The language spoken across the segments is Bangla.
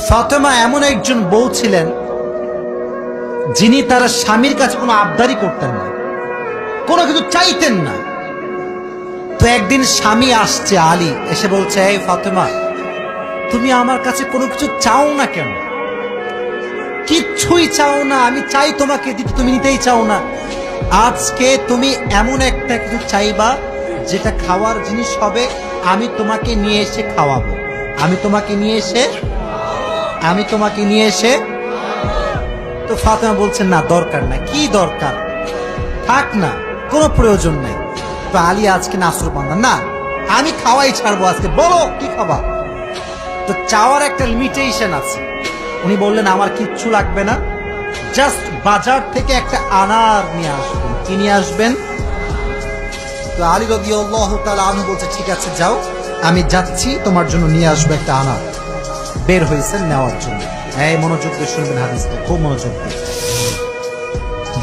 ফাতেমা এমন একজন বউ ছিলেন যিনি তার স্বামীর কাছে কোনো আবদারি করতেন না, কোনো কিছু চাইতেন না। তো একদিন স্বামী আসছে, আলী এসে বলছে, এই ফাতেমা, তুমি আমার কাছে কোনো কিছু চাও না কেন? কিচ্ছুই চাও না, আমি চাই তোমাকে দিতে, তুমি নিতেই চাও না। আজকে তুমি এমন একটা কিছু চাইবা যেটা খাওয়ার জিনিস হবে, আমি তোমাকে নিয়ে এসে খাওয়াবো, আমি তোমাকে নিয়ে এসে। তো ফাতেমা বলছেন, না দরকার না। কি দরকার? থাক না, কোনো প্রয়োজন নাই। তো আলী আজকে নাসরবান্দা, না আমি খাওয়াই ছাড়বো আজকে, বলো কি খাবা। তো চাওয়ার একটা লিমিটেশন আছে। উনি বললেন, আমার কিচ্ছু লাগবে না, জাস্ট বাজার থেকে একটা আনার নিয়ে আসবেন। কি নিয়ে আসবেন? তো আলী রাদিয়াল্লাহু তাআলা আনহু বলছে, ঠিক আছে যাও, আমি যাচ্ছি, তোমার জন্য নিয়ে আসবো একটা আনার। বের হয়েছেন নেওয়ার জন্য। এই মনোযোগ দিয়ে শুনবেন হাদিসটা, খুব মনোযোগ দিয়ে।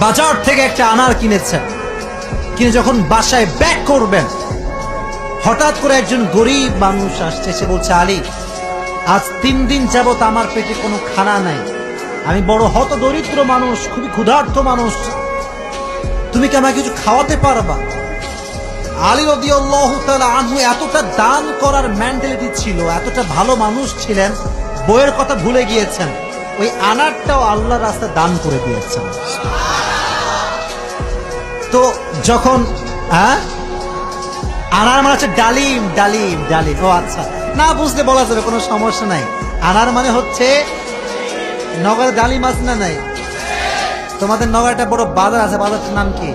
বাজার থেকে একটা আনার কিনেছেন, কিনে যখন বাসায় ব্যাক করবেন, হঠাৎ করে একজন গরিব মানুষ আসছে, সে বলছে, আলী, আজ 3 দিন যাবত আমার পেটে কোনো খানা নাই, আমি বড় হতদরিদ্র মানুষ, খুবই ক্ষুধার্ত মানুষ, তুমি কি আমাকে কিছু খাওয়াতে পারবা? আলী রাদিয়াল্লাহু তাআলা আনহু এতটা দান করার মেন্টালিটি ছিল, এতটা ভালো মানুষ ছিলেন, বইয়ের কথা ভুলে গিয়েছেন, ওই আনারটাও আল্লাহর রাস্তায় দান করে দিয়েছেন। তো যখন আনার মানে হচ্ছে ডালিম, ডালিম, ডালিম। ও আচ্ছা, না বুঝতে বলা যাবে, কোনো সমস্যা নাই। আনার মানে হচ্ছে নগরে ডালিম আছে না নাই? তোমাদের নগরে একটা বড় বাজার আছে, বাজারটার নাম কি?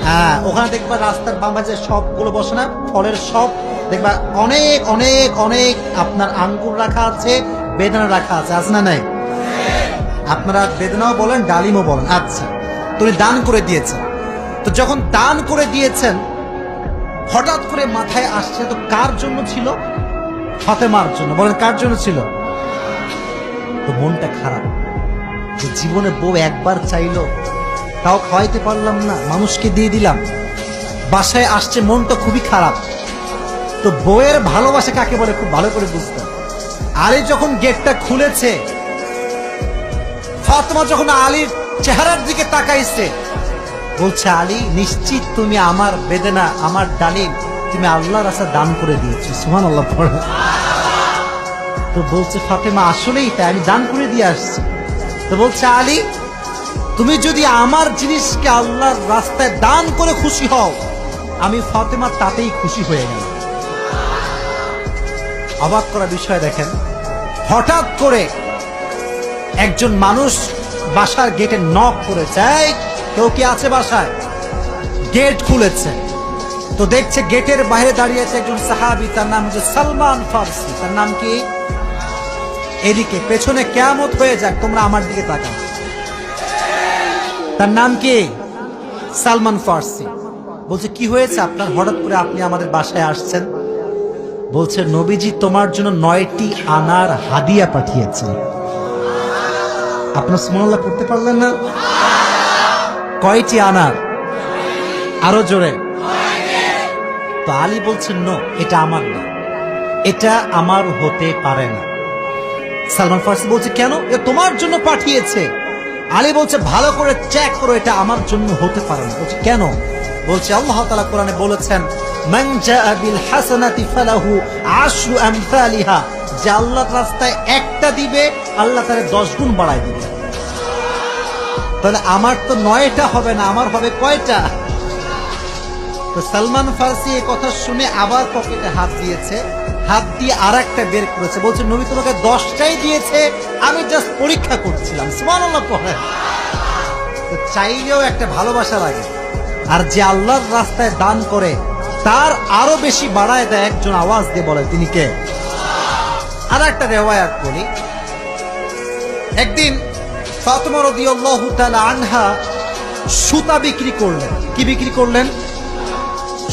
হ্যাঁ, ওখানে দেখবা রাস্তার বাম পাশে সবগুলো বসে না, ফলের সব দেখবা, অনেক অনেক অনেক আপনার আঙ্গুর রাখা আছে, বেদানা রাখা আছে, আছে না নাই? আপনারা বেদানাও বলেন, ডালিমও বলেন। আচ্ছা, তুমি দান করে দিয়েছেন। তো যখন দান করে দিয়েছেন, হঠাৎ করে মাথায় আসছে, তো কার জন্য ছিল? ফাতেমার জন্য। বলেন, কার জন্য ছিল? তো মনটা খারাপ, যে জীবনে বউ একবার চাইলো, তাও খাওয়াইতে পারলাম না, মানুষকে দিয়ে দিলাম। বাসায় আসছে, মনটা খুবই খারাপ। তো বউয়ের ভালোবাসা কাকে বলে খুব ভালো করে বুঝতাম। আলী যখন গেটটা খুলেছে, ফাতেমা যখন আলীর চেহারার দিকে তাকাইছে, বলছে, আলী, নিশ্চিত তুমি আমার বেদনা, আমার ডালিম তুমি আল্লাহর রাস্তায় দান করে দিয়েছো। সুবহানাল্লাহ পড়ে। তো বলছে ফাতেমা, আসলেই তাই, আমি দান করে দিয়ে আসছি। তো বলছে, আলী, তুমি যদি আমার জিনিসকে আল্লাহর রাস্তায় দান করে খুশি হও, আমি ফাতেমা তাতেই খুশি হয়ে গেল। অবাক করা বিষয় দেখেন, হঠাৎ করে একজন মানুষ বাসার গেটে নক করেছে, এই কেউ কি আছে বাসায়? গেট খুলেছে, তো দেখছে গেটের বাইরে দাঁড়িয়ে আছে একজন সাহাবী, তার নাম হচ্ছে সালমান ফারসি। তার নাম কি? এদিকে পেছনে কিয়ামত হয়ে যাক, তোমরা আমার দিকে তাকাও। তার নাম কি? সালমান ফারসি। বলছে, কি হয়েছে আপনার, হঠাৎ করে আপনি আমাদের বাসায় আসছেন? বলছে, নবীজি তোমার জন্য 9টি আনার হাদিয়া পাঠিয়েছেন। আপনার সুবহানাল্লাহ করতে পারলেন না? কয়টি আনার? আরো জোরে। তো আলী বলছেন, নো, এটা আমার না, এটা আমার হতে পারে না। সালমান ফারসি বলছে, কেন? এ তোমার জন্য পাঠিয়েছে। আলী বলছে, ভালো করে চেক করো, এটা আমার জন্য হতে পারে না। বলছে, কেন? বলছে, আল্লাহ তাআলা কোরআনে বলেছেন, মান জাআ বিল হাসানাতি ফালাহু আশরু আমসালিহা, যে আল্লাহর রাস্তায় একটা দিবে, আল্লাহ তারে 10 গুণ বাড়ায় দিবে। তাহলে আমার তো 9টা হবে না, আমার হবে কয়টা? তো সালমান ফারসি এই কথা শুনে আবার পকেটে হাত দিয়েছে, হাত দিয়ে আরেকটা বের করেছে, বলছে, নবী তোমাকে 10টাই দিয়েছে, আমি জাস্ট পরীক্ষা করছিলাম। সুবহানাল্লাহ পড়ে। তো চাইলেও একটা ভালোবাসা লাগে, আর যে আল্লাহর রাস্তায় দান করে তার আরো বেশি বাড়ায় দেয়। একজন আওয়াজ দিয়ে বলে, তিনি কে? আর একটা রিওয়ায়াত বলি। একদিন ফাতেমা রাদিয়াল্লাহু তাআলা আনহা সুতা বিক্রি করলেন। কি বিক্রি করলেন?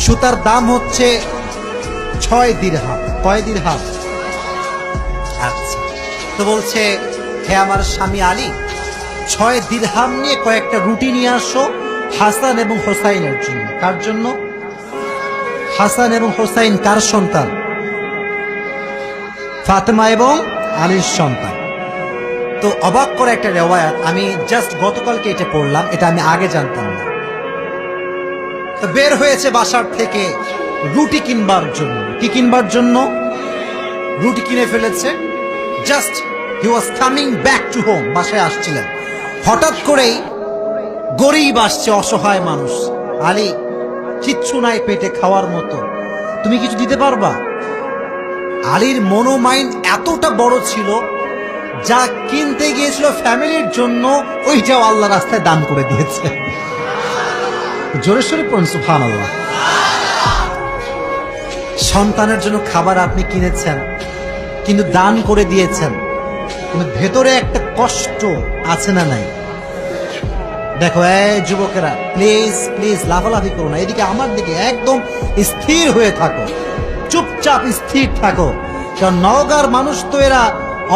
সুতার দাম হচ্ছে 6 দিরহাম। কয় দিরহাম? আচ্ছা, তো বলছে, হে আমার স্বামী আলী, 6 দিরহাম নিয়ে কয়েকটা রুটি নিয়ে আসো হাসান এবং হোসাইনের জন্য। কার জন্য? হাসান এবং হোসাইন কার সন্তান? ফাতেমা এবং আলীর সন্তান। তো অবাক করে একটা রেওয়ায়াত, আমি জাস্ট গতকালকে এটা পড়লাম, এটা আমি আগে জানতাম না। তো বের হয়েছে বাসার থেকে রুটি কিনবার জন্য। কি কিনবার জন্য? রুটি কিনে ফেলেছে। Just he was coming back to home, বাসায় আসছিলেন। হঠাৎ করেই গরিব আসছে, অসহায় মানুষ। আলী, কিচ্ছু নাই পেটে খাওয়ার মতো, তুমি কিছু দিতে পারবা? আলীর মনোমাইন্ড এতটা বড় ছিল, যা কিনতে গিয়েছিল ফ্যামিলির জন্য ওইটাও আল্লাহ রাস্তায় দান করে দিয়েছে। জোরে সোরে পড়ুন সুবহানাল্লাহ। সন্তানের জন্য খাবার আপনি কিনেছেন, কিন্তু দান করে দিয়েছেন, কিন্তু ভেতরে একটা কষ্ট আছে না নাই? দেখো এই যুবকেরা, প্লিজ প্লিজ লাফালাফি করো না, এদিকে আমার দিকে একদম স্থির হয়ে থাকো, চুপচাপ স্থির থাকো। কারণ নওগাঁর মানুষ তো এরা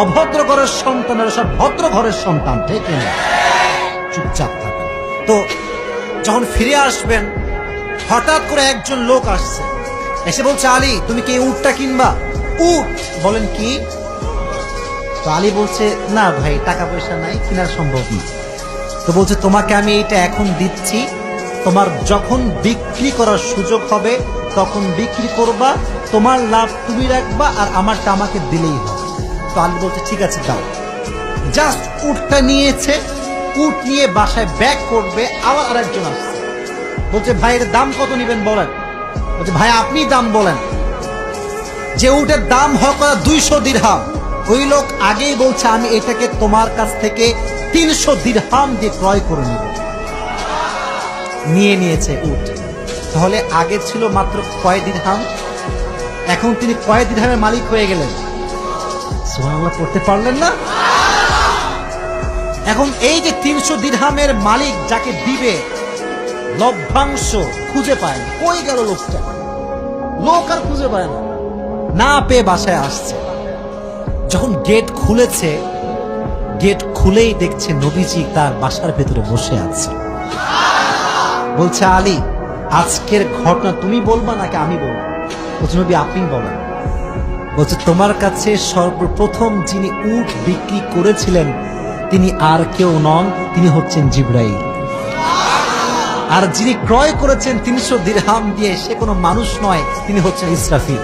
অভদ্র ঘরের সন্তান, এরা সব ভদ্র ঘরের সন্তান, ঠিক না? চুপচাপ থাকো। তো যখন ফিরে আসবেন, হঠাৎ করে একজন লোক আসছে, এসে বলছে, আলী তুমি কি উটটা কিনবা? উট? বলেন কি? তো আলী বলছে, না ভাই, টাকা পয়সা নাই, কেনা সম্ভব না। তো বলছে, তোমাকে আমি এটা এখন দিচ্ছি, তোমার যখন বিক্রি করার সুযোগ হবে তখন বিক্রি করবা, তোমার লাভ তুমি রাখবা আর আমারটা আমাকে দিলেই হবে। তো আলী বলছে, ঠিক আছে দাও। জাস্ট উটটা নিয়েছে, উট নিয়ে বাসায় ব্যাক করবে, আবার আরেকজন আসছে, বলছে, ভাই এর দাম কত নিবেন বলেন? বলছে, ভাই আপনি দাম বলেন। যে উটের দাম হক 200 দিরহাম, ওই লোক আগেই বলছে, আমি এটাকে তোমার কাছ থেকে 300 দিরহাম দিয়ে ক্রয় করে নিব। নিয়ে নিয়েছে উট। তাহলে আগে ছিল মাত্র কয় দিরহাম, এখন তিনি কয় দিরহামের মালিক হয়ে গেলেন? সুবহানাল্লাহ পড়তে পারলেন না? এখন এই যে 300 দিরহামের মালিক যাকে দিবে, লভ্যাংশ খুঁজে পায় না। কই গেল লোকটা? লোক আর খুঁজে পায় না, না পেয়ে বাসায় আসছে। যখন গেট খুলেছে, গেট খুলেই দেখছে নবীজি তার বাসার ভেতরে বসে আছে। বলছে, আলী আজকের ঘটনা তুমি বলবা নাকি আমি বলবো? বলছে, নবী আপনি বলেন। বলছে, তোমার কাছে সর্বপ্রথম যিনি উট বিক্রি করেছিলেন তিনি আর কেউ নন, তিনি হচ্ছেন জিবরাইল। আর যিনি ক্রয় করেছেন 300 দিরহাম দিয়ে, সে কোনো মানুষ নয়, তিনি হচ্ছেন ইসরাফিল।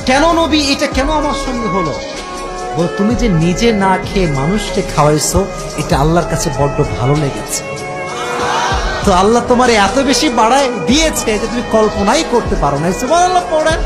কেন নবী, এটা কেন আমার সঙ্গে হলো? বল, তুমি যে নিজে না খেয়ে মানুষকে খাওয়াইছো, এটা আল্লাহর কাছে বড্ড ভালো লেগেছে। তো আল্লাহ তোমার এত বেশি বাড়ায় দিয়েছে যে তুমি কল্পনাই করতে পারো না। সুবহানাল্লাহ পড়েন।